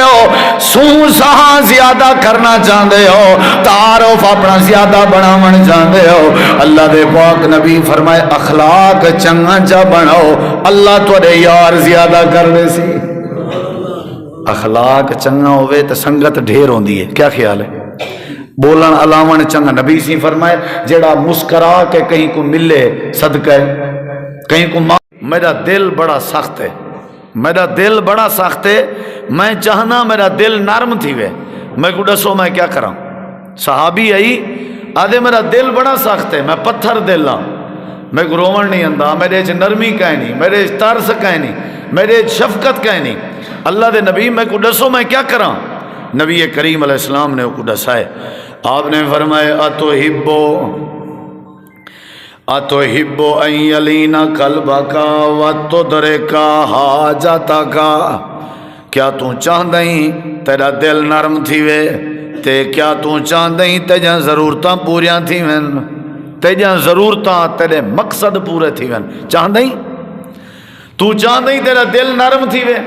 سو سہاں زیادہ کرنا چاہتے ہو، تعارف اپنا زیادہ بناون چاہتے ہو، اللہ دے پاک نبی فرمائے اخلاق چنگا چا بناؤ، اللہ تھوڑے یار زیادہ کر دے سی۔ اخلاق چنگا ہوئے تو سنگت ڈھیر ہوندی ہے، کیا خیال ہے؟ بولن علاوہ چنگا، نبی سی فرمائے جیڑا مسکرا کے کہیں کو ملے صدقہ ہے، کہیں کو میرا دل بڑا سخت ہے، میرا دل بڑا سخت ہے، میں چاہنا میرا دل نرم تھی وے، میں کو دسو میں کیا کراں؟ صحابی آئی آدھے میرا دل بڑا سخت ہے، میں پتھر دل ہاں، میں کو رومن نہیں آندا، میرے چ نرمی کہیں نہیں، میرے چ ترس کہیں نہیں، میرے چ شفقت کہیں نہیں۔ اللہ دے نبی میں کو دسو میں کیا کراں؟ نبی کریم علیہ السلام نے کو دسائے، آپ نے فرمائے اتحب ان یلین قلبک وتدرک حاجتک، کیا تو چاہدیں تیرا دل نرم تھی وے تے کیا تو چاہدیں تیجاں ضرورتاں پوریاں تھی وین، تیجاں ضرورتاں تیرے مقصد پورے تھی وین، چاہدیں تو چاہدیں تیرا دل نرم تھی وے،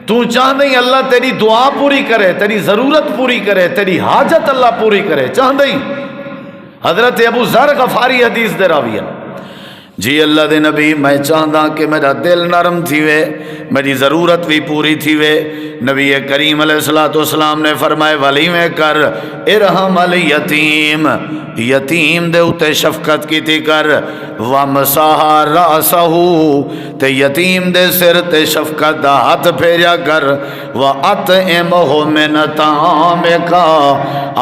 تو چاہدیں اللہ تیری دعا پوری کرے، تیری ضرورت پوری کرے، تیری حاجت اللہ پوری کرے، چاہدیں؟ حضرت ابو ذر غفاری حدیث دے راوی ہے، جی اللہ دے نبی میں چاہدا کہ میرا دل نرم تھی وے، میری ضرورت بھی پوری تھی وے۔ نبی کریم علیہ السلام نے فرمائے ولی میں کر ارحم الیتیم، یتیم دے اتے شفقت کی تھی کر، ومسح راسہ تے یتیم دے سر تے شفقت دا ہاتھ پھیریا کر، واطعمہ من طعامک،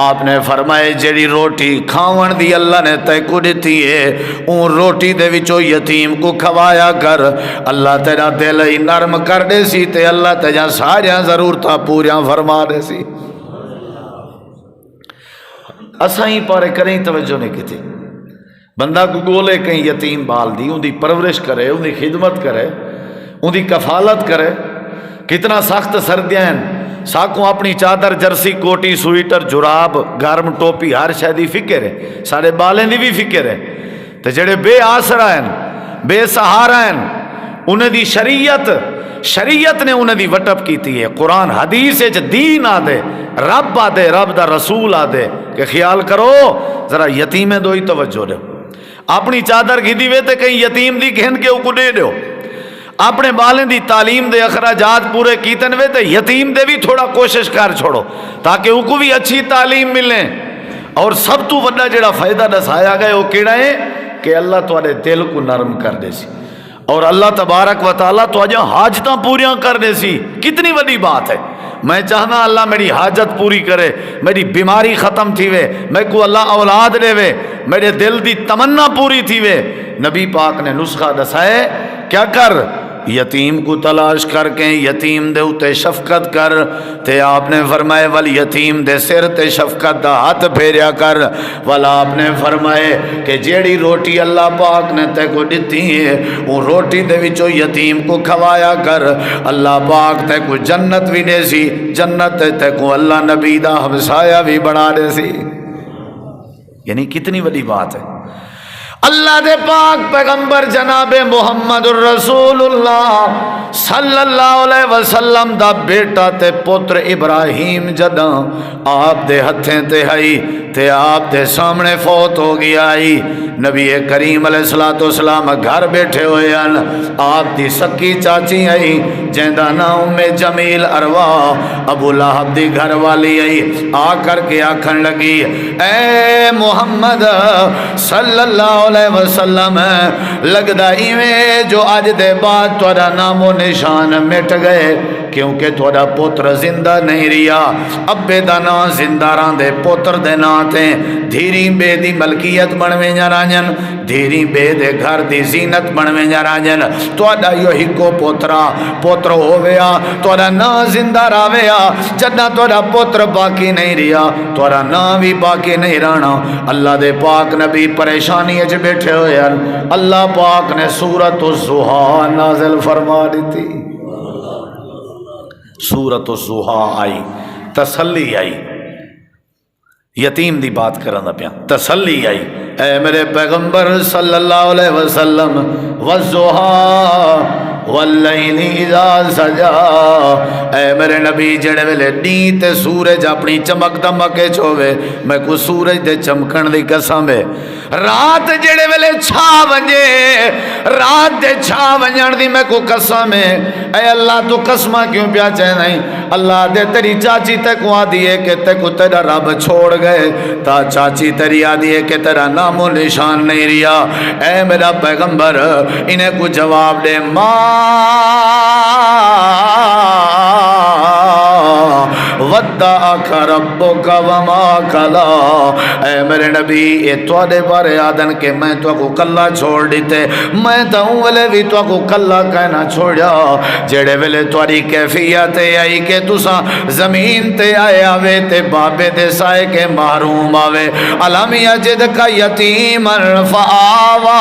آپ نے فرمائے جیڑی روٹی کھاون دی اللہ نے تے کو دتی ہے اون روٹی دے وچوں یتیم کو کھوایا کر، اللہ تیرا دل ہی نرم کر دے سی تے اللہ تیجا ساریاں ضرورتاں پوریاں فرما دے سی۔ اسائیں پارے کریں توجہ نہیں کی تھی، بندہ کو گولے کہیں یتیم بال دی، ان دی پرورش کرے، ان دی خدمت کرے، ان دی کفالت کرے، کتنا سخت سردیاں ہیں، ساکوں اپنی چادر جرسی کوٹی سویٹر جراب گرم ٹوپی ہر شے دی فکر ہے، سارے بالیں دی بھی فکر ہے، تے جڑے بے آسرا ہیں بے سہارا ہیں انہیں دی شریعت نے انہیں دی وٹپ کیتی ہے، قرآن حدیث دین آدھے، رب آدھے، رب دا رسول آدھے کہ خیال کرو ذرا یتیمیں دو ہی توجہ دو، اپنی چادر گھی دیوے تے کہیں یتیم دی گھن کے اوکو دے دو، اپنے بالیں دی تعلیم دے اخراجات پورے کیتن وے تے یتیم دے بھی تھوڑا کوشش کر چھوڑو تاکہ اوکو بھی اچھی تعلیم ملے۔ اور سب تو بڑا جڑا فائدہ دسایا گئے وہ کیڑا ہے کہ اللہ تواڈے دل کو نرم کر دے سی، اور اللہ تبارک و تعالیٰ تو آجا حاجتاں پوریاں کر دے سی، کتنی بڑی بات ہے۔ میں چاہنا اللہ میری حاجت پوری کرے، میری بیماری ختم تھی وے، میں کو اللہ اولاد دے وے، میرے دل دی تمنا پوری تھی وے۔ نبی پاک نے نسخہ دسائے کیا کر، یتیم کو تلاش کر کے یتیم دے اتے شفقت کر، تے آپ نے فرمائے والیتیم دے سر تے شفقت دا ہاتھ پھیریا کر، والا آپ نے فرمائے کہ جیڑی روٹی اللہ پاک نے تے کو دیتی ہے وہ روٹی دے وچوں یتیم کو کھوایا کر، اللہ پاک تے کو جنت بھی دے سی، جنت تے کو اللہ نبی دا ہمسایہ بھی بنا دے سی۔ یعنی کتنی بڑی بات ہے۔ اللہ دے پاک پیغمبر جناب محمد الرسول اللہ صلی اللہ علیہ وسلم دا بیٹا تے پتر ابراہیم جداں آپ دے ہتھیں تے ہائی تے آپ دے سامنے فوت ہو گیا آئی، نبی کریم علیہ السلام گھر بیٹھے ہوئے ہیں، آپ دی سکی چاچی آئی جیندہ نام میں جمیل اروا ابو لہب دی گھر والی آئی، آ کر کے آکھن لگی اے محمد صلی اللہ علیہ وسلم، لگدا ایویں جو آج دے بعد تورا نام و نشان مٹ گئے، کیونکہ تورا پتر زندہ نہیں رہا، ابے دا نا زندہ ران دے پتر دے نا تے دھیری بے دی ملکیت بنویں جا رانجن، دھیری بے دے گھر دی زینت بنویں جا رانجن، تورا یو ہی کو پتر ہوویا، تورا نا زندہ راویا، جدہ تورا پتر باقی نہیں رہا تورا نا بھی باقی نہیں رانا۔ اللہ دے پاک نبی پریشانی اچ بیٹھے ہوئے ہیں، اللہ پاک نے سورۃ الضحیٰ نازل فرما دی تھی، سورۃ الضحیٰ آئی، تسلی آئی، یتیم دی بات کرنا پیا، تسلی آئی، اے میرے پیغمبر صلی اللہ علیہ وسلم، والضحیٰ واللیل اذا سجا، اے میرے نبی جڑے ویلے نیت تے سورج اپنی چمک دمک ہوے، میں کو سورج دے چمکن دی قسم ہے، رات جڑے ویلے چھا ونجے، رات دے چھا ونجن دی میں کو قسم ہے، اے اللہ تو قسمہ کیوں پیا چاہے نہیں؟ اللہ دے تیری چاچی تے کو آدھی ہے کہ تے کو تیرا رب چھوڑ گئے، تا چاچی تیری آدھی ہے کہ تیرا نام و نشان نہیں ریا، اے میرا پیغمبر انہیں کو جواب دے، وَدَّعَكَ رَبُّكَ وَمَا قَلَا، اے میرے نبی یہ توڑے بارے آدن کہ میں تو کو کلہ چھوڑ دیتے، میں تو ویلے بھی تو کو کلہ کہنا چھوڑیا، جڑے ویلے توڑی کیفیت آئی کہ تسا زمین تے آئے آوے تے بابے دے سائے کے محروم آوے، علم یجدک یتیما فآوا،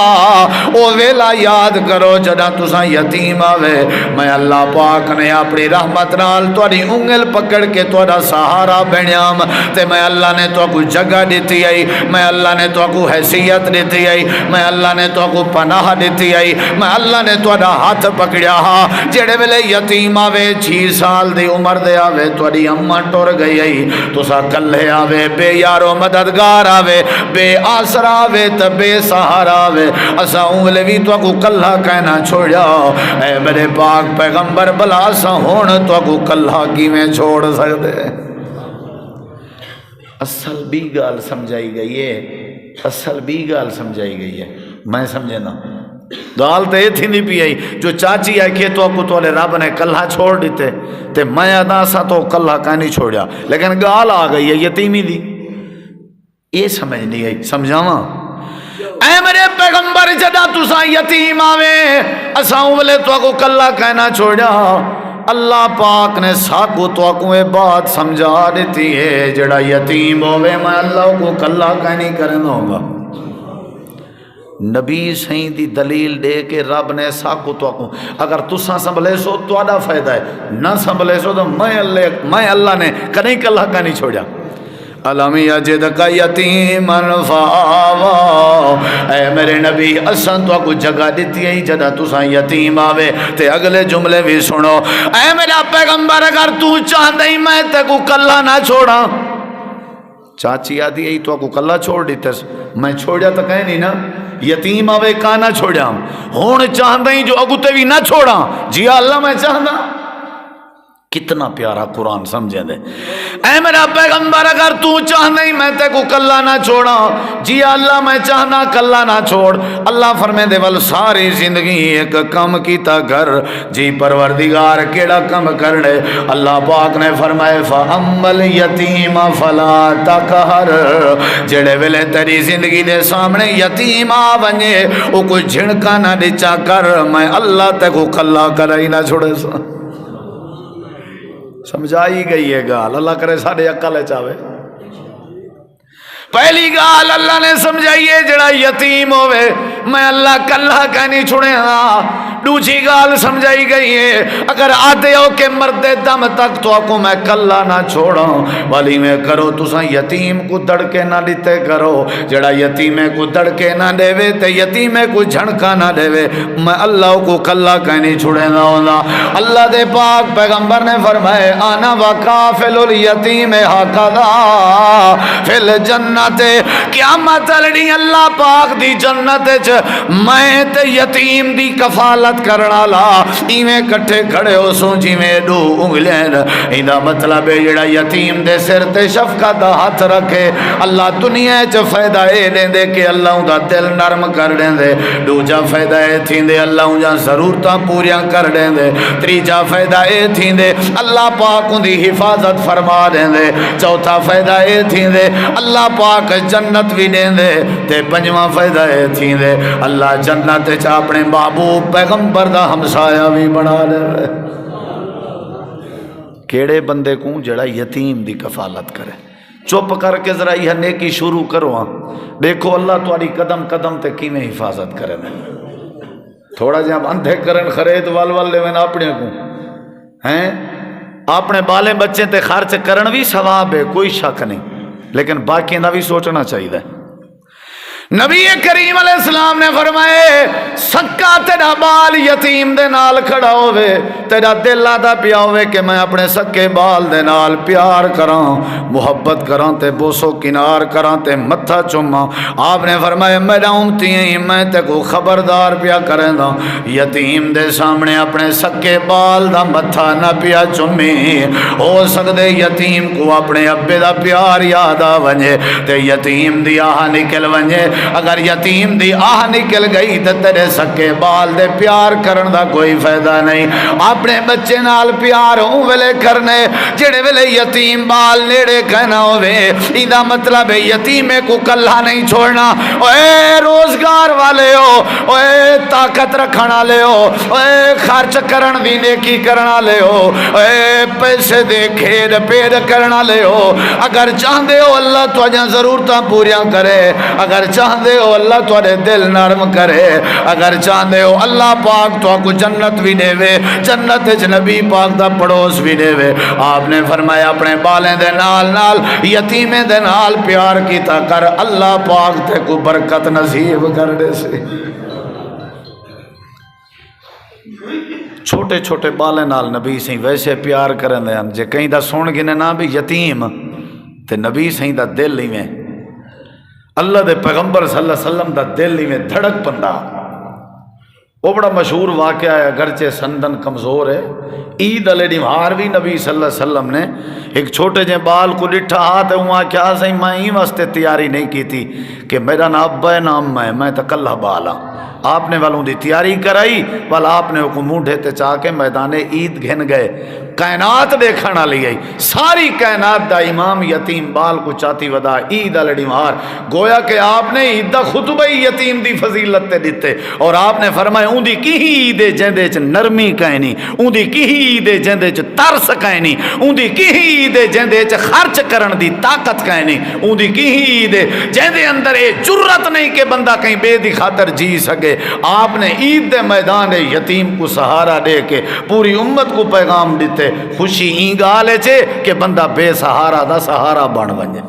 او ویلا یاد کرو جڑا تسا یتیم آوے، میں اللہ پاک نے اپنی رحمت نال توڑی انگل پکڑ کے توڑا سہارا بنیام، تے میں اللہ نے تو کو جگہ دیتی آئی، میں اللہ نے تو کو حیثیت دیتی آئی، میں اللہ نے تو کو پناہ دیتی آئی، میں اللہ نے توڑا ہاتھ پکڑیا ہاں، جڑے ویلے یتیم آوے 6 سال دی عمر دے آوے توڑی اماں ٹور گئی آئی، تسا کلے آوے بے یارو مددگار آوے، بے آسرا آوے تے بے سہارا آوے، اسا انگلے بھی تو کو کلہ کہنا چھوڑیا، اے میرے پاک پیغمبر بلا سا ہون تو کو کلہ کی میں چھوڑ سکتے۔ اصل بھی گال سمجھائی گئی ہے، اصل بھی گال سمجھائی گئی ہے، میں سمجھے نا گال تو یہ تھی نہیں پی آئی جو چاچی آئی کہ تو کو تولے رب نے کلہ چھوڑ دیتے تے میں ادا سا تو کلہ کا نہیں چھوڑیا، لیکن گال آ گئی ہے یتیمی دی، یہ سمجھ نہیں آئی، سمجھاواں اے میرے پیغمبر جدا تسا یتیم آوے اساں ولے تو کو کلہ کہنا چھوڑیا، اللہ پاک نے ساکو تو کو یہ بات سمجھا دیتی ہے جڑا یتیم ہوئے میں اللہ کو کلہ کہنی کرنا ہوگا، نبی سہیں دی دلیل دے کے رب نے ساکو تو کو اگر تسا سنبھلے سو تو آدھا فائدہ ہے، نہ سنبھلے سو تو میں اللہ نے کہیں کلہ کہنی چھوڑیا، علم یجدک یتیما فآوا، اے میرے نبی اساں تو کو جگہ دیتی ہے جدا تساں یتیم آوے، تے اگلے جملے بھی سنو، اے میرا پیغمبر اگر تو چاہتا ہی میں تے کو کلہ نہ چھوڑا، چاچی آدھی ہے تو کو کلہ چھوڑ دیتے، میں چھوڑیا تو کہیں نہیں نا، یتیم آوے کا نہ چھوڑیا، ہون چاہتا ہی جو اگتے بھی نہ چھوڑا، جی اللہ میں چاہتا، کتنا پیارا قرآن سمجھے دے، اے میرا پیغمبر اگر تو چاہنا ہی میں تے کو کلہ نہ چھوڑا، جی اللہ میں چاہنا کلہ نہ چھوڑ، اللہ فرمے دے ول ساری زندگی ایک کم کیتا گھر، جی پروردگار کیڑا کم کرنے، اللہ پاک نے فرمائے فَأَمَّا الْيَتِيمَ فَلَا تَقْهَرْ، جڑے ویلے تیری زندگی دے سامنے یتیم آ ونجے او کوئی جھڑکا نہ ڈچا کر، میں اللہ تے کو کلہ کرائی نہ چھوڑے سا، سمجھائی گئی ہے گال، اللہ کرے ساڑھے عقل چاہے، پہلی گال اللہ نے سمجھائیے جڑا یتیم ہوئے میں اللہ کلہ کہنی چھوڑے ہاں، دوسری گال سمجھائی گئی ہے اگر آتے ہو کہ مرد دم تک تو کو میں کلہ نہ چھوڑا، والی میں کرو تساں یتیم کو دڑکے نہ دیتے کرو، جڑا یتیمے کو دڑکے نہ دے وے تے یتیمے کو جھڑکا نہ دے وے، میں اللہ کو کلہ کہنی چھوڑے نہ ہونا، اللہ دے پاک پیغمبر نے فرمائے آنا وکافل الیتیم ہکذا فی الجنت، قیامت لڑی اللہ پاک دی جنت میں تے یتیم دی کفالت کرنا لا، ایویں کٹھے کھڑے ہو سو جیویں دو انگلین، اینا مطلب ہے جڑا یتیم دے سر تے شفقت دا ہاتھ رکھے اللہ دنیا چ فائدہ اے دیں دے کہ اللہ دا دل نرم کر دیں دے، دوجا فائدہ اے تھین دے اللہ دا ضرورتاں پوریاں کر دیں دے، تریجا فائدہ اے تھین دے اللہ پاک دی حفاظت فرما دیں دے، چوتھا فائدہ اے تھین دے اللہ پاک جنت بھی دیں دے، تے پنجواں فائدہ اے تھین دے اللہ جنت چ اپنے محبوب پیغمبر دا ہمسایہ بھی بنا لے، کیڑے بندے کو جڑا یتیم دی کفالت کرے، چپ کر کے ذرا یہ نیکی شروع کرو ہاں، دیکھو اللہ تمہاری قدم قدم تے کیویں حفاظت کرے، تھوڑا جہاں اندھے کرن خرید وال وال لے اپنے کو ہیں، اپنے بالے بچے تے خرچ کرن بھی ثواب ہے کوئی شک نہیں، لیکن باقی دا بھی سوچنا چاہیے، نبی کریم علیہ السلام نے فرمائے سکا تیرا بال یتیم دے نال کھڑا ہوئے تیرا دل آدھا پیا ہوئے کہ میں اپنے سکے بال دے نال پیار کراں محبت کراں تے بوسو کنار کراں تے متھا چوماں. آپ نے فرمایا میرا امتی ہیں میں تے کو خبردار پیا کریں دا یتیم دے سامنے اپنے سکے بال دا متھا نہ پیا چومی. ہو سکدے یتیم کو اپنے ابے دا پیار یاد آ ونجے تے یتیم دی آہ نکل ونجے. اگر یتیم دی آہ نکل گئی تو تیرے سکے بال دے پیار کرن دا کوئی فائدہ نہیں. اپنے بچے نال پیار ہوں ویلے کرنے جڑے ویلے یتیم بال نیڑے کہنا ہوئے. ایدہ مطلب ہے یتیمے کو کلہ نہیں چھوڑنا. اے روزگار والے ہو اے طاقت رکھنا لے ہو اے خرچ کرن دی نیکی کرنا لے ہو اے پیسے دے کھیڑ پیڑ کرنا لے ہو. اگر چاہندے ہو اللہ تو اجاں ضرورتاں پوریاں کرے. اگر چاہندے ہو اللہ تھوڑے دل نرم کرے. اگر چاہندے ہو اللہ پاک تو کو جنت بھی دے وے جنت نبی پاک دا پڑوس بھی دے وے. آپ نے فرمایا اپنے بالیں دے نال نال یتیمیں دے نال پیار کیتا کر اللہ پاک تے کو برکت نصیب کر دے سے. چھوٹے چھوٹے بالیں نال نبی سے ویسے پیار کرن دے جے کہیں دا سن گنے نہ بھی یتیم تے نبی سے دا دل ہی میں اللہ دے پیغمبر صلی اللہ علیہ وسلم دا دل ہی میں دھڑک پندا. وہ بڑا مشہور واقعہ ہے اگرچہ سندن کمزور ہے. عید علیہ نمہار بھی نبی صلی اللہ علیہ وسلم نے ایک چھوٹے جے بال کو ڈٹھا ہاتھ وہاں کیا سہی میں ہی واسطے تیاری نہیں کی تھی کہ میرا نام ابا ہے نام میں تو کلہ بالا. آپ نے والوں دی تیاری کرائی والا آپ نے کو مونڈے تے چاہ کے میدان عید گھن گئے. کائنات دیکھنا لی گئی ساری کائنات دا امام یتیم بال کو چاہتی ودا عید علیہ نمہار گویا کہ آپ نے عید دا خطبہ یتیم دی فضیلت تے دیتے. اور آپ نے فرمایا اون دی کی عید جندے چ نرمی کہنی اون دی کی عید جندے چ ترس کہنی اون دی کی عید جندے چ خرچ کرن دی طاقت کہنی اون دی کی عید جندے اندر اے جرت نہیں کہ بندہ کہیں بے دی خاطر جی سکے. آپ نے عید دے میدان یتیم کو سہارا دے کے پوری امت کو پیغام دیتے. خوشی ہی گالے چھے کہ بندہ بے سہارا دا سہارا بن ونجے.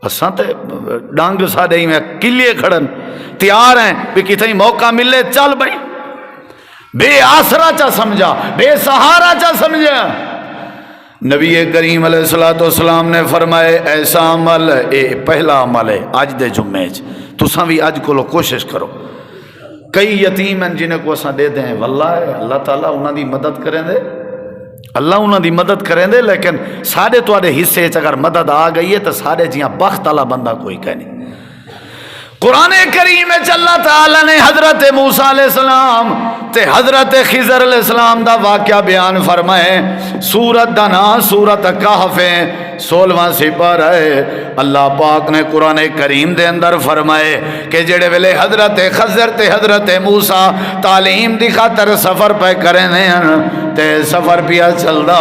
اساں تے ڈانگ ساڈے ہی میں کلیے کھڑن تیار ہیں بھی کتھیں موقع ملے چل بھائی. بے آسرا چا سمجھا بے سہارا چا سمجھا. نبی کریم علیہ السلام نے فرمائے ایسا عمل اے پہلا عمل ہے اج دے جمعے چ تساں بھی اج کو کوشش کرو. کئی یتیم ہیں جنہیں کو اساں دے دیں واللہ اللہ تعالیٰ انہاں دی مدد کریں دے اللہ انہاں دی مدد کریں دے. لیکن سارے تواڈے حصے اگر مدد آ گئی ہے تو سارے جیاں بخت والا بندہ کوئی کہہ نہیں. قرآن کریم میں اللہ تعالیٰ نے حضرت موسیٰ علیہ السلام تے حضرت خضر علیہ السلام دا واقعہ بیان فرمائے. سورت دا نام سورت کہف ہے 16واں سپارہ ہے. اللہ پاک نے قرآن کریم دے اندر فرمائے کہ جڑے ویلے حضرت خضر تے حضرت موسیٰ تعلیم دی خاطر سفر پہ کریں تے سفر پیا چلدا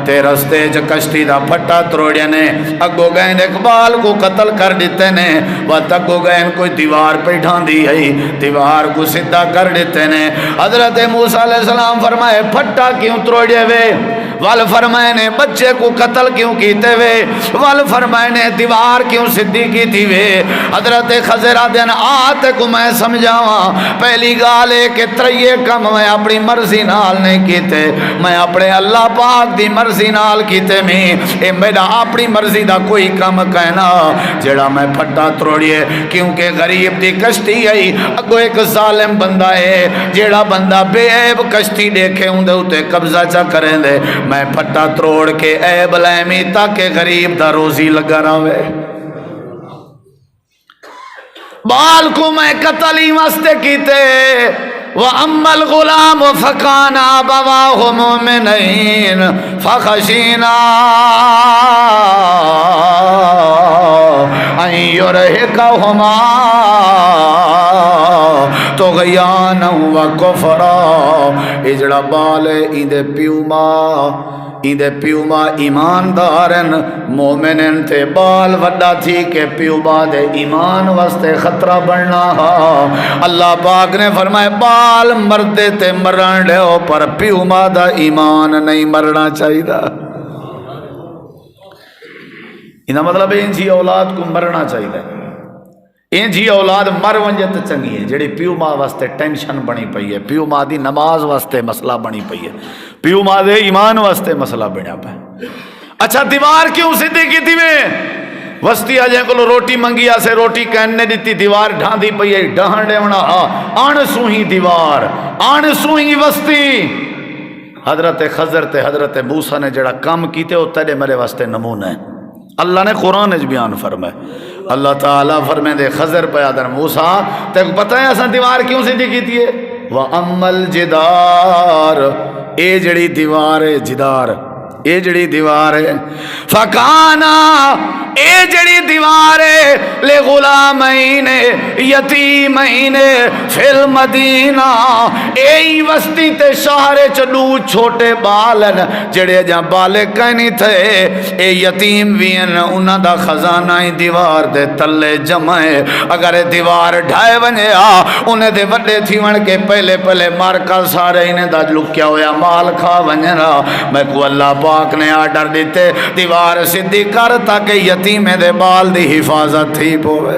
تے رستے چ کشتی دا پھٹا تروڑے نے اگو گئے اقبال کو قتل کر دیتے نے وقت اگو گئے کوئی دیوار پہ ڈھاندی ہے دیوار کو سدھا کر دیتے نے. حضرت موسیٰ علیہ السلام فرمائے پھٹا کیوں تروڑے وے وال فرمائے نے بچے کو قتل کیوں کیتے وے وال فرمائے نے دیوار کیوں سدھی کی تھی وے. حضرت خضر دن آتے کو میں سمجھاواں پہلی گال ہے کہ تریے کم میں اپنی مرضی نال نہیں کیتے میں اپنے اللہ پاک دی مرضی نال کیتے میں اے میرا اپنی مرضی دا کوئی کم کہنا جڑا میں پھٹا تروڑیے کیونکہ غریب دی کشتی ہے اگو ایک ظالم بندہ ہے جڑا بندہ بے عیب کشتی دیکھے ہوں دے اتے قبضہ چا کریں دے میں پھٹا تروڑ کے عیب لائمی تاکہ غریب دا روزی لگا رہے. بال کو میں قتل ہی واسطے کیتے وَأَمَّا الْغُلَامُ فَكَانَ أَبَوَاهُ مُؤْمِنَيْنِ فَخَشِينَا أَن يُرْهِقَهُمَا طُغْيَانًا وَكُفْرًا. اجڑا بال ایندے پیو ماں ایماندارن مومنن تے بال وڈا تھی کہ پیو ماں دے ایمان واسطے خطرہ بڑھنا. اللہ پاک نے فرمائے بال مردے تے مرن لے ہو پر پیو ماں دا ایمان نہیں مرنا چاہیے. انہا مطلب ہے انسی اولاد کو مرنا چاہیے. انجی اولاد مر ونجے تو چنگی ہے، جڑی پیو ماں واسطے ٹینشن بنی پئی ہے، پیو ماں دی نماز واسطے مسئلہ بنی پئی ہے، پیو ماں دے ایمان واسطے مسئلہ بنیا پہ۔ اچھا دیوار کیوں سدھی کی تھی میں وسطی آجیں کو روٹی منگی آسے روٹی کہنے دیتی، دیوار ڈھان دی پئی ہے، ڈھان دے ونا آن سوہی دیوار آن سوہی وسطی۔ حضرت خضر تے حضرت موسیٰ نے جڑا کام کیتے ہو تیرے مرے واسطے نمونہ ہے۔ اللہ نے قرآن اج بیان فرمائے، اللہ تعالیٰ فرمائے دے خضر پہ آدر موسیٰ تے کو پتہ ہے ایسا دیوار کیوں سیدھی کیتی ہے؟ وَأَمَّا الْجِدَارِ اے جڑی دیوار ہے، جدار اے جڑی دیوار ہے، فَكَانَا اے جڑی دیوار ہے لِغُلَامَيْنِ یتیمین فی المدینہ، اے وسطی تے شہر چلو چھوٹے بالن جڑے جہاں بالے کہنی تھے، اے یتیم بھی ہیں، انہاں دا خزانہ دیوار دے تلے جمع ہے۔ اگر دیوار ڈھائے ونجے انہیں دے وڈے تھی ون کے پہلے پہلے مار کر سارے انہیں دا لکیا ہویا مال کھا ونجنا۔ میں کو اللہ پاک نے آرڈر دیتے دیوار سدھی کر تاکہ یتیم دے بال دی حفاظت تھی پوے۔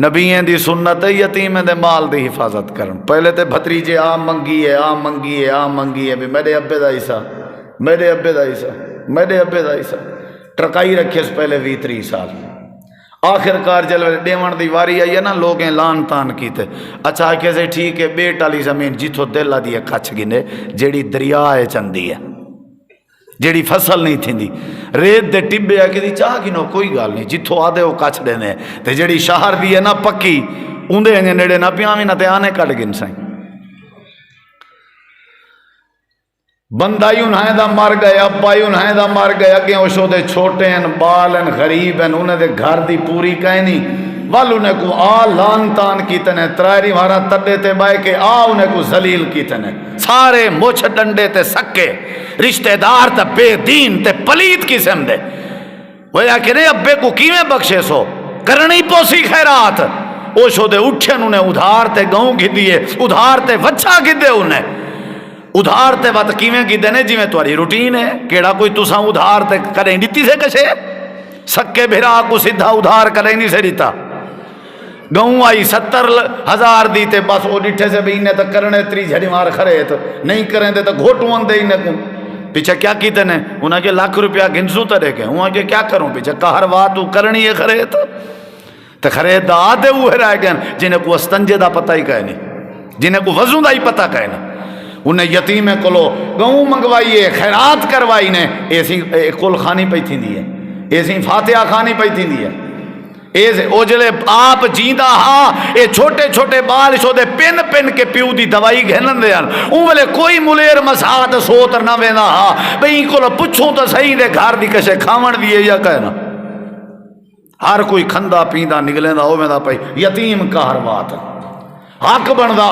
نبییں دی سنت ہے یتیم دے مال دی حفاظت کرن۔ پہلے تے بھتریجے آ منگی ہے آ منگی ہے آ منگی ہے، بھی میرے ابے دا حصہ میرے ابے دا حصہ میرے ابے دا حصہ، ٹرکائی رکھے اس پہلے 20-30 سال۔ آخر کار جل ڈیون دی واری آئی ہے نا، لوگ لان تان کیتے۔ اچھا کیسے ٹھیک ہے، بیٹ والی زمین جتھوں دل آدھی ہے کچھ گنے، جیڑی دریا ہے چندی ہے، جیڑی فصل نہیں تھی دی، ریت دے ٹبے ہے کہ دی چاہ گنو کوئی گال نہیں، جتھوں آدھے وہ کچھ دینے تے جیڑی شہر دی ہے نا پکی اندے ہیں نیڑے نہ پیامی نہ تے آنے کٹ گن سائیں۔ بندہ یوں ہے دا مر گئے، ابا یوں ہے دا مر گئے، اگیں اوشو دے چھوٹے ہیں بال ہیں غریب ہیں، انہیں دے گھر دی پوری کہنی والو نے کو آ لان تان کی تنے ترائری مارا تڑے تے بائے کے آ انہیں کو ذلیل کی تنے، سارے مچھ ڈنڈے تے سکے رشتہ دار تے بے دین تے پلید قسم دے۔ وہ یا کہ نہیں ابے کو کیویں بخشے سو کرنی پوسی خیرات، اوشو دے اٹھن انہیں ادھار تے گاؤں گھی دیئے، ادھار تے وچھا گھی دے انہیں ادھار تے بات کیویں کی دینے جی میں تمہاری روٹین ہے، کیڑا کوئی تساں ادھار تے کریں دیتی سے کشے سکے بھرا کو سدھا ادھار کریں نہیں سے دیتا۔ گاؤں آئی 70,000 دیتے بس وہ ڈٹھے سے بھی انہیں تک کرنے تری جھڑی مار کھرے تو نہیں کریں دے تو گھوٹوان دے انہیں کو پیچھے کیا کیتے نے انہیں کہ ₹1,00,000 گنسو ترے کے انہیں کہ کیا کروں پیچھے کہر واتو کرنی ہے کھرے تو کھرے دا آدھے وہ رہ گئے جنہیں کو استنجے دا پتہ ہی کہنے جنہیں کو وضو دا ہی پتہ کہنے، انہیں یتیمیں کلو گاؤں منگوائیے خیرات کروائی نے، ایسی کل خانی پہ تھی دی ہے، ایسی فاتحہ خانی پہ تھی دی ہے، ایسے او جلے آپ جیندہ ہاں اے چھوٹے چھوٹے بال شو دے پن پن کے پیو دی دوائی گھنن دے ان ویلے کوئی ملیر مساعد سوتر نہ وینا ہاں بھئی کو پچھوں تو صحیح دے گھر دی کشے کھاون دیئے یا کہنا ہر کوئی کھندا پیندہ نگلیں دا ہوئے دا پئی یتیم کا ہر بات حق بندہ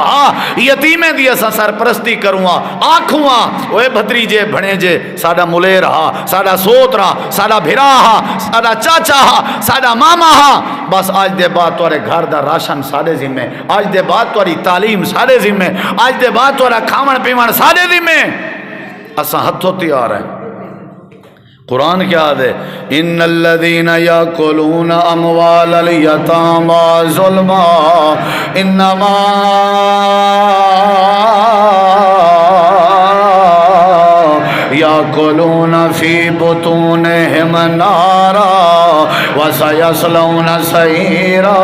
یتیمیں دی اسا سرپرستی کروں آنکھوں اوے بھتریجے بھنیجے ساڈا ملیر ہا ساڈا سوترا ساڈا بھرا ہا ساڈا چاچا ہا ساڈا ماما ہا، بس آج دے بعد تورے گھر دا راشن ساڈے ذمہ، آج دے بعد توری تعلیم ساڈے ذمہ، آج دے بعد تورا کھاون پیون ساڈے ذمہ، اسا ہتھوں تیار ہیں۔ قرآن کیا دے ان الذین یاکلون اموال الیتامی ظلما انما یاکلون فی بطونہم نارا وسیصلون سعیرا۔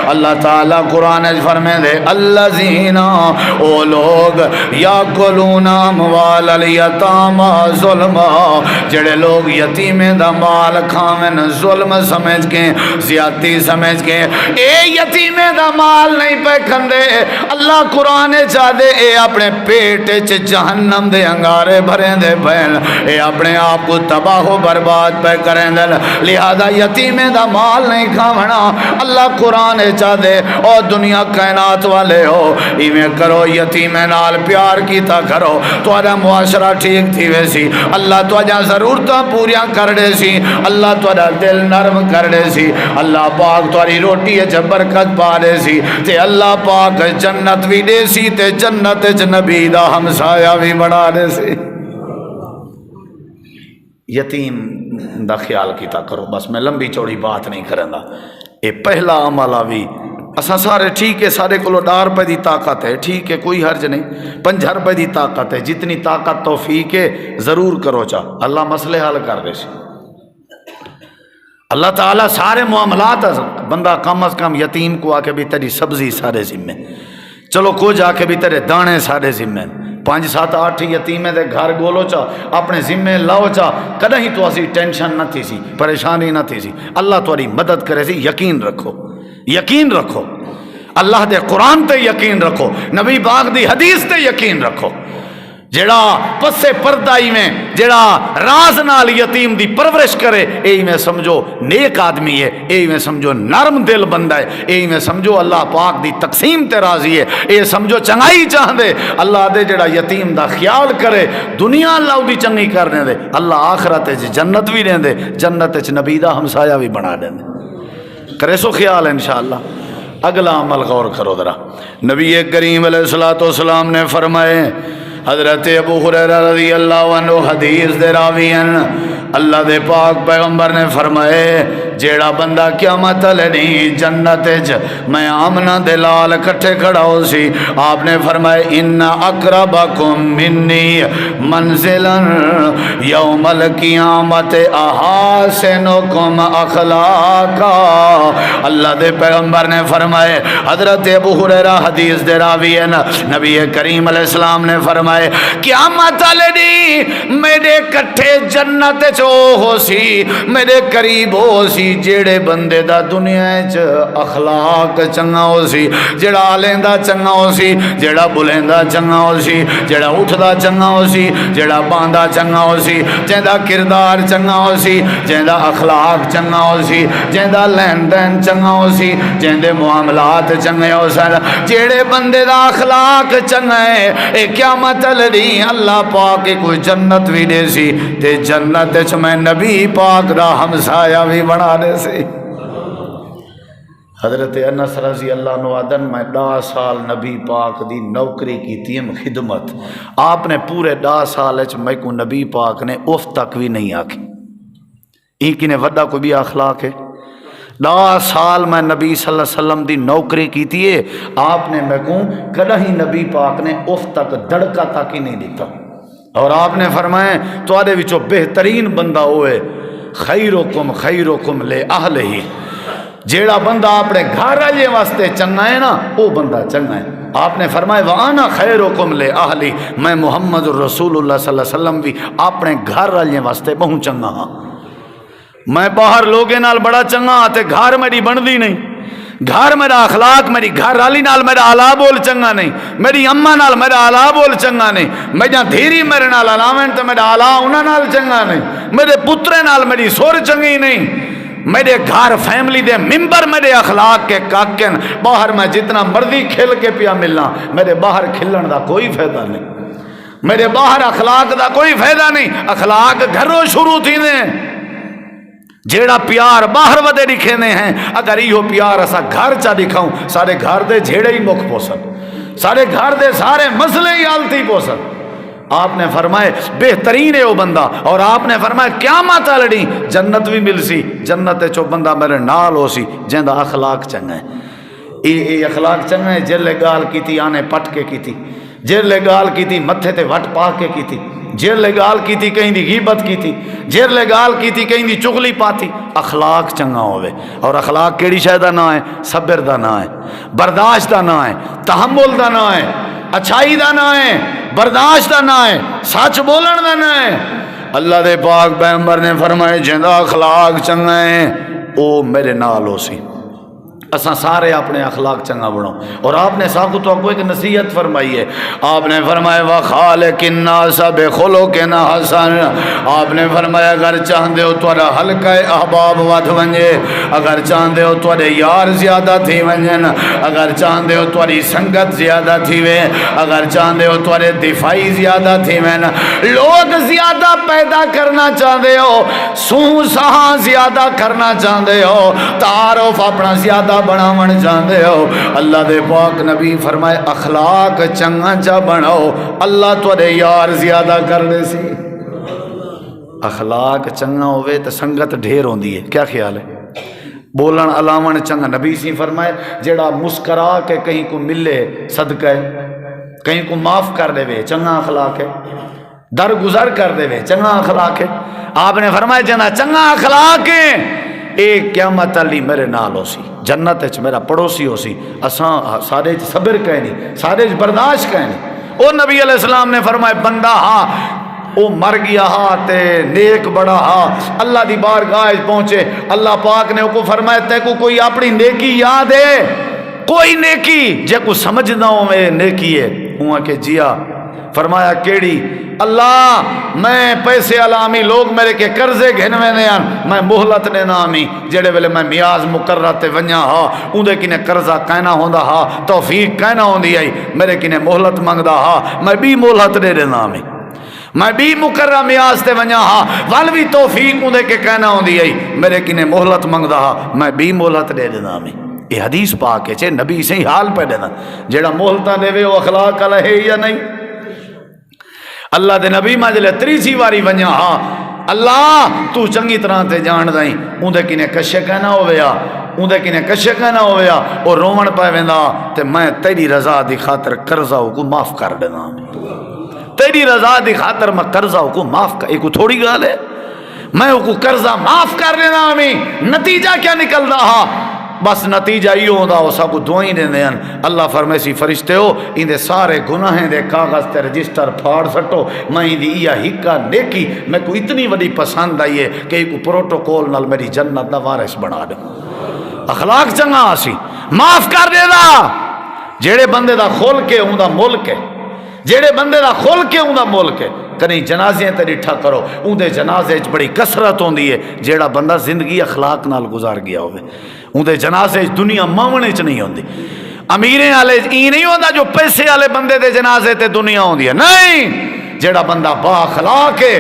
اللہ تعالیٰ قرآن فرمائے دے الذین او لوگ یاکلون اموال الیتامی ظلما جڑے لوگ یتیمیں دا مال کھاویں ظلم سمجھ کے زیادتی سمجھ کے، اے یتیمیں دا مال نہیں پہ کھندے، اللہ قرآن چاہ دے اے اپنے پیٹ چ جہنم دے انگارے بھریں دے پہن، اے اپنے آپ کو تباہ و برباد پہ کریں دے، لہذا یتیمیں دا مال نہیں کھاونا۔ اللہ قرآن چاہ دے او دنیا کائنات والے ہو ایویں کرو یتیمیں نال پیار کیتا کرو تو آجا معاشرہ ٹھیک تھی ویسی، اللہ تو آجا ضرورتاں پوریاں کر دے سی، اللہ تھوڑا دل نرم کر دے سی، اللہ پاک تھوڑی روٹی ہے برکت پا دے سی، تے اللہ پاک جنت بھی دے سی، تے جنت نبی دا ہمسایہ بھی بڑھا دے سی۔ یتیم دا خیال کیتا کرو. بس میں لمبی چوڑی بات نہیں کروں گا. یہ پہلا عمل آوی اساں سارے ٹھیک ہے، سارے کو ₹10 دی طاقت ہے، ٹھیک ہے کوئی حرج نہیں. ₹5 دی طاقت ہے، جتنی طاقت توفیق ہے ضرور کرو چا، اللہ مسئلے حل کر دے سی. اللہ تعالیٰ سارے معاملات بندہ کم از کم یتیم کو آ کے بھی تیری سبزی سارے ذمے، چلو کو جا کے بھی تیرے دانے سارے ذمے، 5 7 8 یتیمیں دے گھر گولو چا اپنے ذمے لاؤ چا، کدیں تو اسی ٹینشن نہ تھی سی، پریشانی نہ تھی سی. اللہ تاری مدد کرے سی. یقین رکھو، یقین رکھو، اللہ دے قرآن تے یقین رکھو، نبی پاک دی حدیث تے یقین رکھو. جڑا پسے پردائی میں جڑا راز نال یتیم دی پرورش کرے، اے میں سمجھو نیک آدمی ہے، اے میں سمجھو نرم دل بندہ ہے، اے میں سمجھو اللہ پاک دی تقسیم تے راضی ہے، اے سمجھو چنگائی چاہندے. اللہ دے جڑا یتیم دا خیال کرے، دنیا اللہ دی چنگی کرنے دے، اللہ آخرت وچ جنت بھی دین دے، جنت وچ نبی دا ہمسایہ بھی بنا دین دے. کرے سو خیال انشاءاللہ. اگلا عمل غور کرو ذرا. نبی کریم علیہ الصلوۃ والسلام نے فرمائے، حضرت ابو ہریرہ رضی اللہ عنہ حدیث دے راوی ہیں، اللہ دے پاک پیغمبر نے فرمائے جیڑا بندہ قیامت نہیں جنت میں آمنہ دلال کٹھے کھڑا ہو سی. آپ نے فرمائے ان اقربکم منی منزلا یوم القیامت احاسنکم اخلاقا. اللہ دے پیغمبر نے فرمائے، حضرت ابو ہریرہ حدیث دے راوی ہیں، نبی کریم علیہ السلام نے فرمائے قیامت نہیں میرے کٹھے جنت چو ہو سی، میرے قریب ہو سی جیڑے بندے دا دنیا چ اخلاق چنگا ہو سی، جیڑا آلیندا چنگا ہو سی، جیڑا بلیندا چنگا ہو سی، جیڑا اٹھدا چنگا ہو سی، جیڑا باندھا چنگا ہو سی، جیندا کردار چنگا ہو سی، جیندا اخلاق چنگا ہو سی، جیندا لین دین چنگا ہو سی، جیندے معاملات چنگے ہو سن. جیڑے بندے دا اخلاق چنگا ہے اے قیامت لڑی اللہ پاک کوئی جنت بھی دے سی تے جنت چ میں نبی پاک دا ہمسایہ بھی بنا دے سی. حضرت انس رضی اللہ عنہ آدن میں 10 سال نبی پاک دی نوکری کی تیم خدمت، آپ نے پورے 10 سال اچ میں کو نبی پاک نے اف تک بھی نہیں آکھی. ایک نے وڈا کوئی بھی اخلاق ہے. 10 سال میں نبی صلی اللہ علیہ وسلم دی نوکری کی تھی، آپ نے میں کو کدہ ہی نبی پاک نے اف تک دڑکا تک ہی نہیں دیتا. اور آپ نے فرمایا تو آدھے وچو بہترین بندہ ہوئے خیرکم لے اہلہی. جیڑا بندہ اپنے گھر والے واسطے چنگا ہے نا وہ بندہ چنگا ہے. آپ نے فرمایا وانا خیرکم لے اہلی، میں محمد رسول اللہ صلی اللہ علیہ وسلم بھی اپنے گھر والے واسطے بہت چنگا ہاں. میں باہر لوگے نال بڑا چنگا ہاں تے گھر میری بندی نہیں، گھر میرا اخلاق میری گھر والی نال میرا آلا بول چنگا نہیں، میری اماں نال میرا آلا بول چنگا نہیں، میرا دھیری میرے نال الاویں تے میرا آلا انہاں نال چنگا نہیں، میرے پترے نال میری سور چنگی نہیں. میرے گھر فیملی دے ممبر میرے اخلاق کے کاکن، باہر میں جتنا مرضی کھل کے پیا ملنا، میرے باہر کھلن دا کوئی فائدہ نہیں، میرے باہر اخلاق دا کوئی فائدہ نہیں. اخلاق گھروں شروع تھی دیں. جیڑا پیار باہر ودے دکھینے ہیں، اگر یہ پیار اسا گھر چا دکھاؤں سارے گھر دے جھیڑے ہی مکھ پوسن، سارے گھر دے سارے مسئلے ہی آلتی پوسن. آپ نے فرمائے بہترین ہے وہ بندہ، اور آپ نے فرمایا قیامت لڑی جنت بھی مل سی، جنت چو بندہ میرے نال ہو سی جیندہ اخلاق چنگا ہے. اے اخلاق چنگا ہے. جیلے گال کی تھی آنے پٹ کے کی تھی، جیلے گال کی تھی متھے تے وٹ پا کے کی تھی، جیلے گال کی تھی کہیں دی غیبت کی تھی، جیلے گال کی تھی کہیں دی چغلی پاتی. اخلاق چنگا ہوئے. اور اخلاق کیڑی شے دا نام ہے؟ صبر دا نام ہے، برداشت دا نام ہے، تحمل دا نام ہے، اچھائی دا نام ہے، برداشت دا نام ہے، سچ بولن دا نام ہے. اللہ دے پاک پیغمبر نے فرمائے جندا اخلاق چنگا ہے او میرے نال ہو سی. اساں سارے اپنے اخلاق چنگا بناؤ. اور آپ نے ساکو تو آپ کو ایک نصیحت فرمائی ہے. آپ نے فرمایا وَخَالِقِ النَّاسَ بِخُلُقٍ حَسَنٍ. آپ نے فرمایا اگر چاہندے ہو تھوڑا حلقہ احباب ود ونجے، اگر چاہندے ہو تھوڑے یار زیادہ تھی ونجن، اگر چاہندے ہو تھوڑی سنگت زیادہ تھی وے، اگر چاہندے ہو تھوڑے دفاعی زیادہ تھی وین، لوگ زیادہ پیدا کرنا چاہندے ہو، سوں سہاں زیادہ کرنا چاہندے ہو، تعارف اپنا زیادہ بناون چاہندے ہو، اللہ دے پاک نبی فرمائے اخلاق چنگا چا بناؤ، اللہ تورے یار زیادہ کر دے سی. اخلاق چنگا ہوئے تو سنگت ڈھیر ہوندی ہے. کیا خیال ہے؟ بولن علاوہ چنگا. نبی سی فرمائے جیڑا مسکرا کے کہیں کو ملے صدقہ ہے، کہیں کو معاف کر دے وے چنگا اخلاق ہے، درگزر کر دے وے چنگا اخلاق ہے. آپ نے فرمایا جنا چنگا اخلاق ہے اے قیامت علی میرے نال ہو سی، جنت وچ میرا پڑوسی ہو سی. اساں سارے صبر کہنی، سارے برداشت کہنی. او نبی علیہ السلام نے فرمایا بندہ ہاں او مر گیا ہا تے نیک بڑا ہا اللہ دی بارگاہ پہنچے، اللہ پاک نے کو فرمایا تے کو کوئی اپنی نیکی یاد ہے؟ کوئی نیکی جے کو سمجھنا ہو میں نیکی ہے ہوا کہ جیا. فرمایا کیڑی؟ اللہ میں پیسے علامی لوگ میرے کے قرضے گھنوے نے آن میں مہلت نے نامی جڑے ویلے میں میاز مقررہ تے ونیا ہا اندے کنے قرضہ کہنا ہوندا ہا توفیق کہنا ہوندی آئی میرے کنے مہلت منگدا ہا میں بھی مہلت نے نامی میں بھی مقررہ میاز تے ونیا ہا وال بھی توفیق اندے کے کہنا ہوندی آئی میرے کنے مہلت منگدا ہا میں بھی مہلت نے نامی. یہ حدیث پاک ہے چھے نبی سے ہی حال پہ دینا جیڑا مہلتہ دے وے وہ اخلاق علیہ ہے یا نہیں. اللہ دے نبی مجلے تریسی واری ونیا ہا اللہ تو چنگی طرح تے جان دائیں اندے کنے کشے کہنا ہویا اندے کنے کشے کہنا ہویا اور رومن پہ ویندا تے میں تیری رضا دی خاطر قرضہ کو معاف کر دینا. تیری رضا دی خاطر میں قرضہ کو معاف کر. ایک تھوڑی گال ہے میں کو قرضہ معاف کر دینا. ہمیں نتیجہ کیا نکل رہا؟ بس نتیجہ یہ ہوتا ہو سب دعائیں دے دیں. اللہ فرمائے سی فرشتے ہو ان دے سارے گناہیں دے کاغذ تے رجسٹر پھاڑ سٹو میں ان دی یہ ہکا نیکی میں کو اتنی وڈی پسند آئی ہے کہ ایک پروٹوکول نال میری جنت دا وارث بنا دے. اخلاق چنگا سی معاف کر دے دا. جیڑے بندے دا کھول کے اوندا ملک ہے، جیڑے بندے دا کھول کے اوندا ملک ہے. کنی جنازے تے ڈٹھا کرو اندے جنازے بڑی کثرت ہوندی ہے جیڑا بندہ زندگی اخلاق نال گزار گیا ہوئے اندے جنازے دنیا مامنے چ نہیں ہوندی. امیریں والے ای نہیں ہوندا جو پیسے والے بندے دے جنازے تے دنیا ہوندی ہے. نہیں، جیڑا بندہ با اخلاق ہے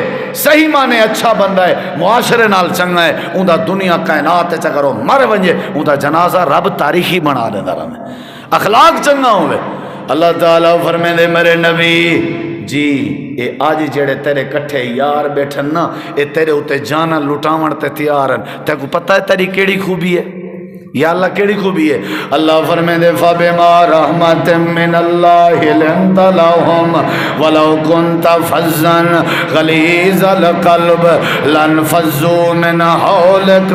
صحیح معنی اچھا بندہ ہے معاشرے نال چنگا ہے اوندا دنیا کائنات تے کرو مر ونجے اوندا جنازہ رب تاریخی بنا دیندا رہے. اخلاق چنگا ہوئے. اللہ تعالیٰ فرمائے دے میرے نبی جی اے آج جڑے تیرے کٹھے یار بیٹھن نا اے تیرے ہوتے جانا لٹاون تے تیارن. تے کو پتہ ہے تیری کیڑی خوبی ہے یا اللہ کیڑی خوبی ہے؟ اللہ فرمائے دے فَبِمَا رَحْمَةٍ مِّنَ اللَّهِ لِنْتَ لَهُمْ وَلَوْ كُنْتَ فَظًّا غَلِيظَ الْقَلْبِ لَانفَضُّوا مِنْ حَوْلِكَ.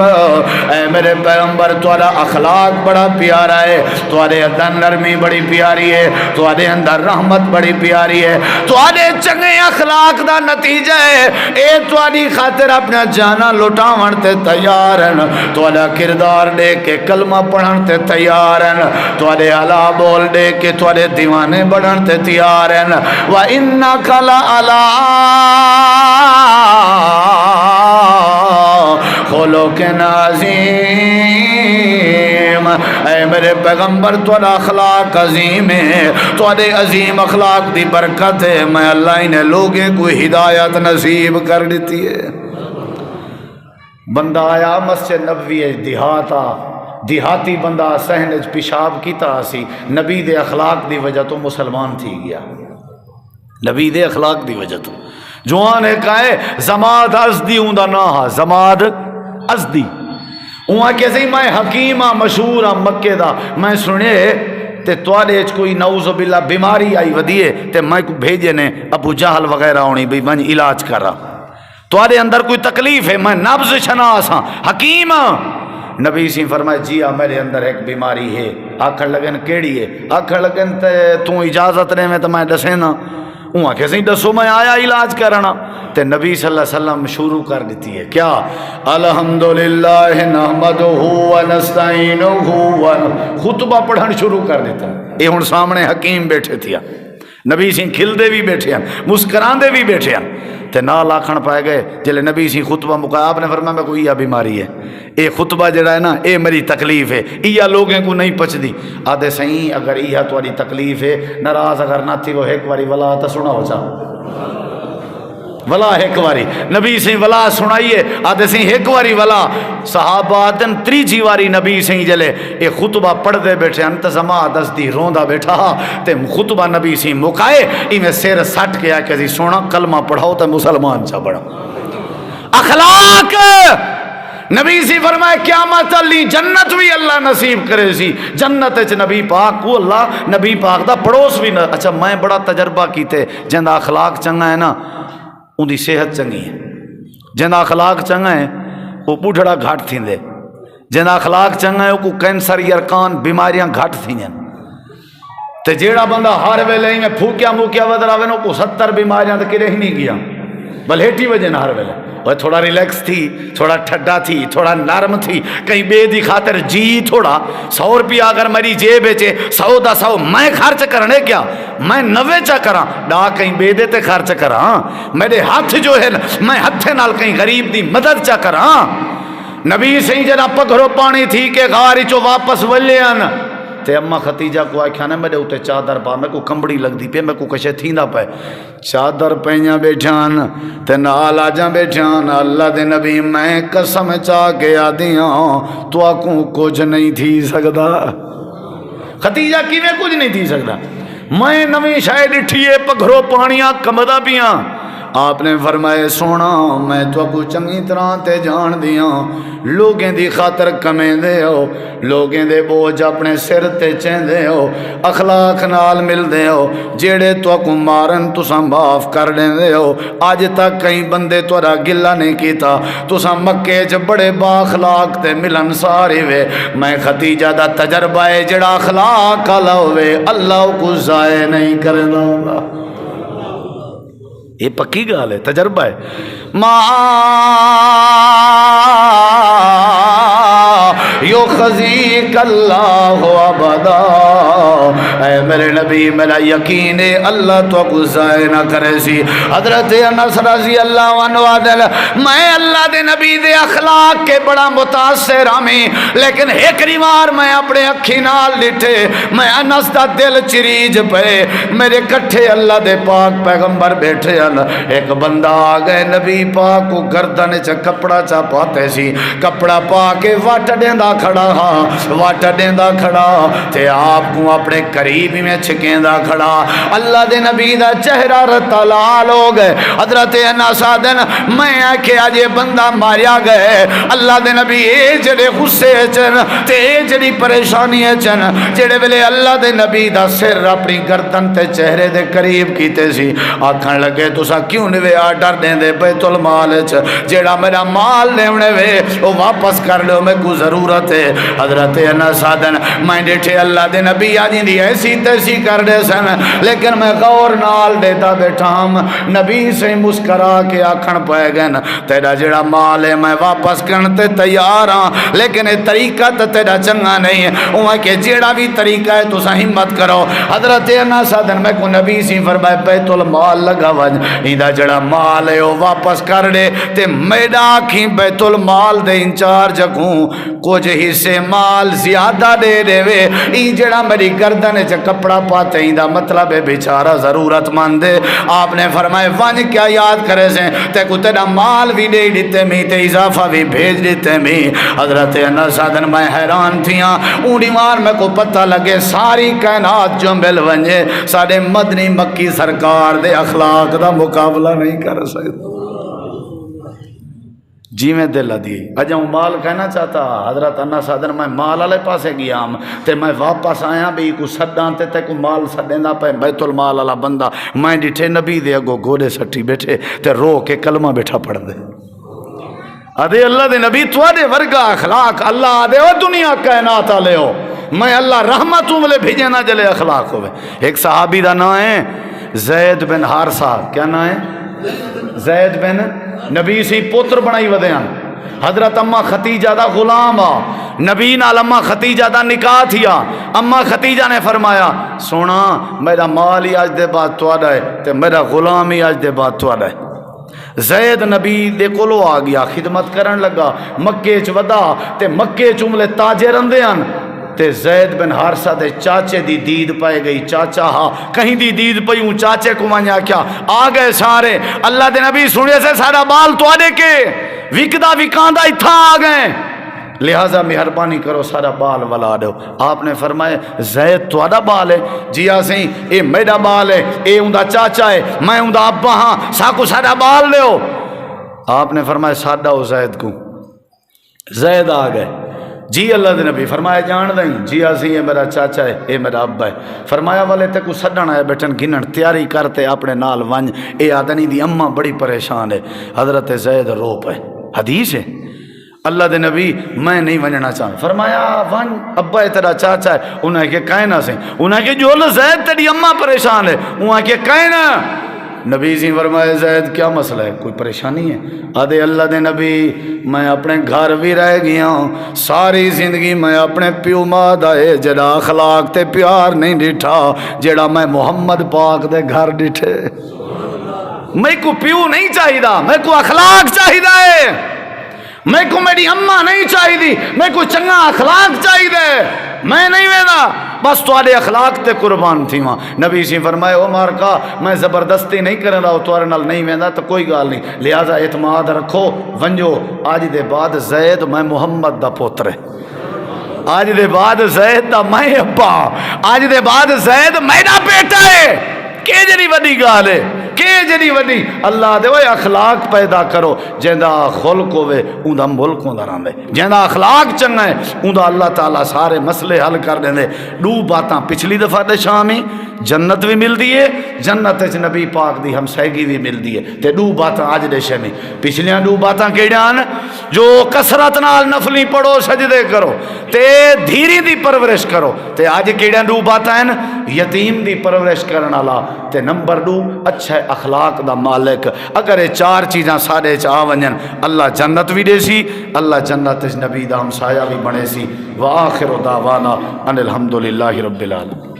اے میرے پیغمبر تمہارا اخلاق بڑا پیارا ہے، تمہارے اندر نرمی بڑی پیاری ہے، تمہارے اندر رحمت بڑی پیاری ہے. تمہارے چنگے اخلاق دا نتیجہ ہے اے تمہاری خاطر اپنا جانا لٹاون تے تیار ہیں، تمہارا کردار دیکھ کے کلمہ پڑھن تے تیار ہیں، تھوڑے علا بول دے کے تھوڑے دیوانے بڑھن تے تیار ہیں. وَإِنَّكَ لَعَلَىٰ خُلُقٍ عَظِيمٍ. اے میرے پیغمبر تھوڑا اخلاق عظیم ہے، تھوڑے عظیم اخلاق دی برکت ہے میں اللہ نے لوگیں کو ہدایت نصیب کر دیتی ہے. بندہ آیا مسجد نبوی دیہاتی بندہ سہن پیشاب کیتا سی نبی دے اخلاق دی وجہ تو مسلمان تھی گیا. نبی دے اخلاق دی وجہ تو جوان ہے کہے زماد ازدی ہوں دا نا ہا زماد ازدی وہاں کیسے ہی میں حکیم ہاں مشہور ہاں مکے دا میں سنے تے توارے کوئی نعوذ باللہ بیماری آئی ودیے تے میں کو بھیجے نے ابو جہل وغیرہ ہونی بھی میں علاج کر رہا توارے اندر کوئی تکلیف ہے میں نبض شناس ہاں حکیم ہاں. نبی سی فرمائے جی میرے اندر ایک بیماری ہے. آکھڑ لگن کیڑی ہے؟ آکھڑ لگن تو اجازت رہے میں تو میں دسے نا وہاں کیسے دسو میں آیا علاج کرنا. تے نبی صلی اللہ علیہ وسلم شروع کر دیتی ہے کیا الحمدللہ نحمدہ ونستعینہ خطبہ پڑھن شروع کر دیتا. یہ ہن سامنے حکیم بیٹھے تھیا نبی سی کھل دے بھی بیٹھے ہیں مسکران دے بھی بیٹھے ہیں تے نال آکھن پائے گئے جلے نبی سی خطبہ مکایا آپ نے فرمایا میں کوئی یہ بیماری ہے اے خطبہ جڑا ہے نا اے میری تکلیف ہے یہ لوگوں کو نہیں پچدی. آدھے صحیح اگر یہ تاری تکلیف ہے ناراض اگر نہ تھی وہ ایک واری ولا تو سنا ہو جا ولا ایک واری نبی سے ولا سنائیے. آدھے سے ایک واری ولا صحابہ دن تریجی واری نبی سے جلے اے خطبہ پڑھ دے بیٹھے انتظامہ دستی روندا بیٹھا تے خطبہ نبی سے مکائے میں سیر سٹ کے آ کے سونا کلمہ پڑھاؤ تے مسلمان چا بڑھا. اخلاق نبی سی فرمائے قیامت علی جنت بھی اللہ نصیب کرے سی جنت اچ نبی پاک کو اللہ نبی پاک دا پڑوس بھی نہ اچھا میں بڑا تجربہ کیتے جندا اخلاق چنگا ہے نا ان دی صحت چنگی ہے جندا اخلاق چنگا ہے وہ بوڑھڑا گھٹ تھیندے جندا اخلاق چنگا ہے وہ کینسر یرکان بیماریاں گھٹ تھیندیں تے جیڑا بندہ ہر ویلے میں پھوکیا موکیا ودراوے نو کو 70 بیماریاں تے کرے ہی نہیں گیا بل ہیٹی وجہ نہ ہر ویلے وہ تھوڑا ریلیکس تھی تھوڑا ٹھڈا تھی تھوڑا نرم تھی کہیں بے دی خاطر جی تھوڑا 100 روپیہ اگر میری جے بیچے 100 دا 100 میں خرچ کرنے کیا میں 90 چا کراں ڈا کہیں بے دے تے خرچ کراں میرے ہاتھ جو ہے میں ہتھے نال کہیں غریب دی مدد چا کراں نبی سی جنا پگھرو پانی تھی کہ غاری چو واپس ولیان تے اما ختیجہ کو آکھیا نا میرے اوتے چادر پا میں کو کمبڑی لگ دی پہ میں کو کشے تھیندا پے چادر پہیاں بیٹھان تے نال آجاں بیٹھان اللہ دے نبی میں قسم چاہ کے آدیاں تو آکوں کچھ نہیں تھی سکدا ختیجہ کی میں کچھ نہیں تھی سکدا میں نویں شاید ڈٹھیے پگھرو پانیاں کمدا پیاں آپ نے فرمائے سونا میں تو کو چنگی طرح تے جان دیاں لوگیں دی خاطر کمیں دے ہو لوگیں دے بوجھ اپنے سر تے چیندے ہو اخلاق نال مل دے ہو جیڑے تو کو مارن تساں معاف کر دے ہو آج تک کئی بندے تورا گلہ نہیں کیتا تساں مکے چ بڑے با اخلاق تے ملن سارے وے میں ختیجہ دا تجربہ ہے جڑا اخلاق والا ہوے اللہ کو ضائع نہیں کردا ہوندا یہ پکی گال ہے تجربہ ہے ما یخزیک اللہ ابدا اے میرے نبی میرا یقین ہے اللہ تو کو ضائع نہ کرے سی حضرت انس رضی اللہ عنہ میں اللہ دے نبی دے اخلاق کے بڑا متاثر ہمیں لیکن ایک ریوار میں اپنے اکھی نال ڈٹھے میں انس دا دل چریج پے میرے کٹھے اللہ دے پاک پیغمبر بیٹھے ایک بندہ آ گئے نبی پاک کو گردن چ کپڑا چا پاتے سی کپڑا پا کے واٹ دیندا کھڑا ہاں واٹ دیندا کھڑا تے آپ کو اپنے قریب میں چھکیندا کھڑا اللہ دے نبی دا چہرہ رتا لال ہو گئے حضرت انس آدن میں آکھے اج یہ بندہ ماریا گئے اللہ دے نبی اے جڑے غصے چن تے اے جڑی پریشانی چن جڑے ویلے اللہ دے نبی دا سر اپنی گردن تے چہرے دے قریب کیتے سی آکھن لگے تساں کیوں نہیں آرڈر دیں دے بیت المال جیڑا میرا مال لیونے وے وہ واپس کر لو میں کو ضرورت ہے حضرت انس آدن میں ڈیٹھے اللہ دے نبی آجی دی ایسی تیسی کر دے سن لیکن میں غور نال دیتا بیٹھا ہم نبی سے مسکرا کے آکھن پائے گئن تیرا جیڑا مال ہے میں واپس کرنتے تیار ہاں لیکن یہ طریقہ تو تیرا چنگا نہیں ہے وہاں کہ جیڑا بھی طریقہ ہے تو سا ہمت کرو حضرت انس آدن میں کو نبی سے فرمائے بیت المال لگا وج ایدہ جڑا مال ہے وہ واپس کر دے تے میڈا آکھیں بیت المال دے انچارج کوں کچھ حصے مال زیادہ دے دے وے این جڑا میری گردن چا کپڑا پاتے ہیں دا مطلب ہے بیچارہ ضرورت مند ہے آپ نے فرمائے ون کیا یاد کرے سے تے کو تیرا مال بھی دے دیتے میں تے اضافہ بھی بھیج دیتے میں حضرت انس آدن میں حیران تھیاں اونی مار میں کو پتہ لگے ساری کائنات جو مل ونجے سارے مدنی مکی سرکار دے اخلاق دا مقابلہ نہیں کر سکتے جی میں دل دی اجا ہوں مال کہنا چاہتا حضرت انس آدن میں مال والے پاسے گیا ہم تے میں واپس آیا بھی کو سڈاں تے کو مال سڈیندا پے بیت المال والا بندہ میں ڈٹھے نبی دے اگو گھوڑے سٹی بیٹھے تے رو کے کلمہ بیٹھا پڑھ دے آدھے اللہ دے نبی تو آدھے ورگا اخلاق اللہ آدھے او دنیا کائنات آلے ہو میں اللہ رحمتوں ملے بھیجے نہ جلے اخلاق ہوئے ایک صحابی دا نام ہے زید بن حارثہ کیا نام ہے زید بن نبی سی پوتر بنائی ودیاں حضرت اما ختیجہ دا غلام آ نبی نال اما ختیجہ دا نکاح تھیا اما ختیجہ نے فرمایا سونا میرا مال ہی آج دے بعد تو آڈا ہے تے میرا غلام ہی آج دے بعد تو آڈا ہے زید نبی دے کولو آ گیا خدمت کرن لگا مکے چ ودا تے مکے چملے تاجر رندیاں تے زید بن حارثہ دے چاچے دی دید پائے گئی چاچا ہاں کہیں دی دید پئی ہوں چاچے کو مانیا کیا آ گئے سارے اللہ دے نبی سنے سے سارا بال تو آدھے کے وکدہ وکاندہ اتھا آ گئے لہٰذا مہربانی کرو سارا بال والا دو آپ نے فرمائے زید تو آدھا بال ہے جی آسیں اے میرا بال ہے اے اندہ چاچا ہے میں اندہ ابا ہاں ساکو سارا بال لے ہو آپ نے فرمایا ساڈا ہو زید کو، زید آ گئے، جی اللہ دے نبی، فرمایا جان دیں، جی اسی یہ میرا چاچا ہے، یہ میرا ابا ہے، فرمایا والے تے کو سڈن آئے بیٹھن گنن تیاری کرتے اپنے نال ونج، اے آدنی دی اماں بڑی پریشان ہے، حضرت زید رو پے، حدیث ہے اللہ دے نبی میں نہیں ونجنا چاہتا، فرمایا ون ابا ہے تیرا چاچا ہے، انہیں کہ کہنا سے، انہیں کہ جو زید تیری اماں پریشان ہے، انہیں کہ کہنا، نبی جی فرمایا زید کیا مسئلہ ہے، کوئی پریشانی ہے؟ آدھے اللہ دے نبی میں اپنے گھر بھی رہ گیا ہوں، ساری زندگی میں اپنے پیو ماں دا جڑا اخلاق تے پیار نہیں ڈٹھا جڑا میں محمد پاک دے گھر ڈٹھے، میں کو پیو نہیں چاہیے، میں کو اخلاق چاہیے، میں کو میری اماں نہیں چاہیے، میں کو چنگا اخلاق چاہیے، میں نہیں ویدا بس تواڈے اخلاق تے قربان تھی ماں۔ نبی سی فرمائے او مارکا میں زبردستی نہیں کرن رہا تواڈے نال نہیں ویندا تو کوئی گل نہیں، لہذا اعتماد رکھو ونجو، آج دے بعد زید میں محمد دا پوتر ہے، آج دے بعد زید دا میں ابا، آج دے بعد زید میرا بیٹا ہے، کہ جڑی وڈی گال ہے، کہ جڑی وڈی اللہ دے اخلاق پیدا کرو، جیندا خلق ہوے اوندا ملک ہوندا رہندا ہے، جیندا اخلاق چنگا ہے اوندا اللہ تعالیٰ سارے مسئلے حل کر دیندے۔ دو باتاں پچھلی دفعہ دے شامی جنت بھی ملدی ہے، جنت وچ نبی پاک دی ہمسائیگی بھی ملدی ہے، تے دو باتاں اج دے شامی، پچھلیاں دو باتاں کیڑیاں نے؟ جو کثرت نال نفلی پڑھو سجدے کرو تے دھیری دی پرورش کرو، تے اج کیڑیاں دو باتاں ہیں؟ یتیم دی پرورش کرن والا تے نمبر 2 اچھا اخلاق دا مالک۔ اگر یہ 4 چیزاں سارے آ ونجن اللہ جنت بھی دے سی، اللہ جنت نبی دا ہمسایہ بھی بنے سی۔ وآخر دعوانا ان الحمدللہ رب العالمین۔